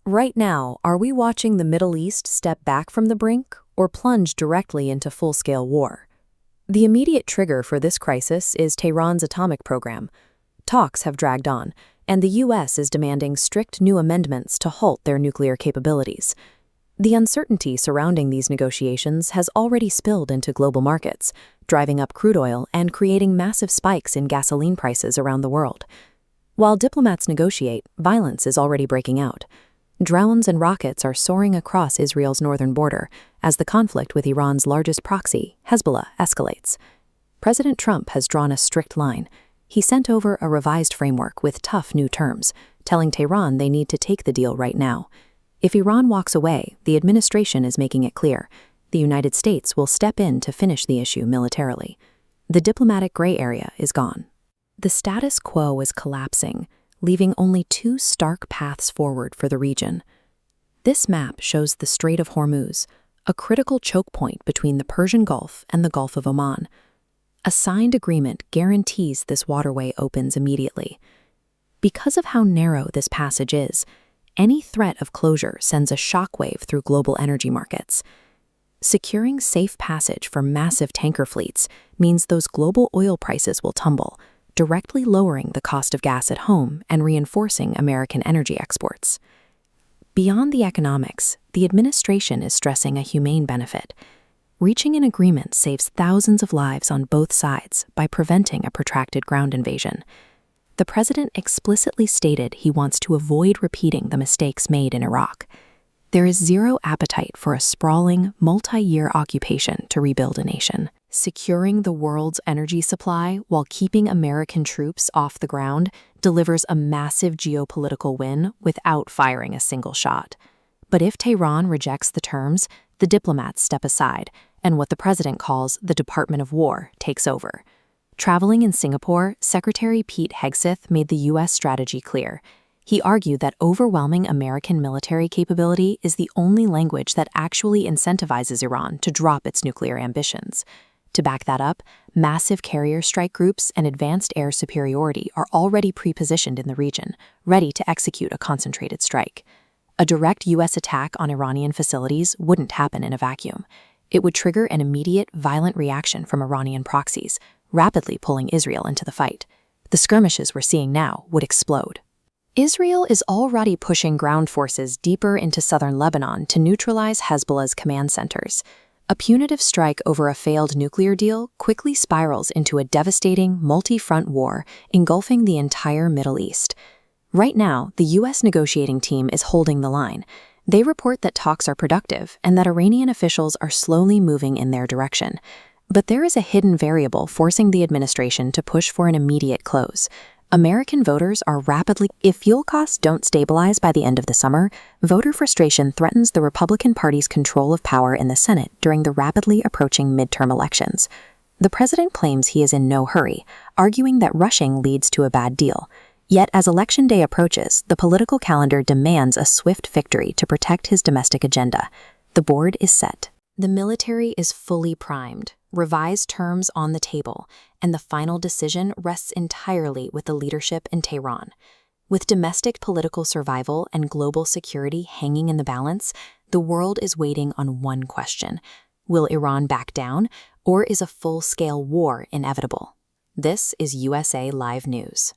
Right now, are we watching the Middle East step back from the brink or plunge directly into full-scale war? The immediate trigger for this crisis is Tehran's atomic program. Talks have dragged on, and the U.S. is demanding strict new amendments to halt their nuclear capabilities. The uncertainty surrounding these negotiations has already spilled into global markets, driving up crude oil and creating massive spikes in gasoline prices around the world. While diplomats negotiate, violence is already breaking out. Drones and rockets are soaring across Israel's northern border as the conflict with Iran's largest proxy, Hezbollah, escalates. President Trump has drawn a strict line. He sent over a revised framework with tough new terms, telling Tehran they need to take the deal right now. If Iran walks away, the administration is making it clear the United States will step in to finish the issue militarily. The diplomatic gray area is gone. The status quo is collapsing, leaving only two stark paths forward for the region. This map shows the Strait of Hormuz, a critical choke point between the Persian Gulf and the Gulf of Oman. A signed agreement guarantees this waterway opens immediately. Because of how narrow this passage is, any threat of closure sends a shockwave through global energy markets. Securing safe passage for massive tanker fleets means those global oil prices will tumble, directly lowering the cost of gas at home and reinforcing American energy exports. Beyond the economics, the administration is stressing a humane benefit. Reaching an agreement saves thousands of lives on both sides by preventing a protracted ground invasion. The president explicitly stated he wants to avoid repeating the mistakes made in Iraq. There is zero appetite for a sprawling, multi-year occupation to rebuild a nation. Securing the world's energy supply while keeping American troops off the ground delivers a massive geopolitical win without firing a single shot. But if Tehran rejects the terms, the diplomats step aside, and what the president calls the Department of War takes over. Traveling in Singapore, Secretary Pete Hegseth made the U.S. strategy clear. He argued that overwhelming American military capability is the only language that actually incentivizes Iran to drop its nuclear ambitions. To back that up, massive carrier strike groups and advanced air superiority are already pre-positioned in the region, ready to execute a concentrated strike. A direct U.S. attack on Iranian facilities wouldn't happen in a vacuum. It would trigger an immediate, violent reaction from Iranian proxies, rapidly pulling Israel into the fight. The skirmishes we're seeing now would explode. Israel is already pushing ground forces deeper into southern Lebanon to neutralize Hezbollah's command centers. A punitive strike over a failed nuclear deal quickly spirals into a devastating, multi-front war engulfing the entire Middle East. Right now, the U.S. negotiating team is holding the line. They report that talks are productive and that Iranian officials are slowly moving in their direction. But there is a hidden variable forcing the administration to push for an immediate close. American voters are rapidly. If fuel costs don't stabilize by the end of the summer, voter frustration threatens the Republican Party's control of power in the Senate during the rapidly approaching midterm elections. The president claims he is in no hurry, arguing that rushing leads to a bad deal. Yet as Election Day approaches, the political calendar demands a swift victory to protect his domestic agenda. The board is set. The military is fully primed, revised terms on the table, and the final decision rests entirely with the leadership in Tehran. With domestic political survival and global security hanging in the balance, the world is waiting on one question. Will Iran back down, or is a full-scale war inevitable? This is USA Live News.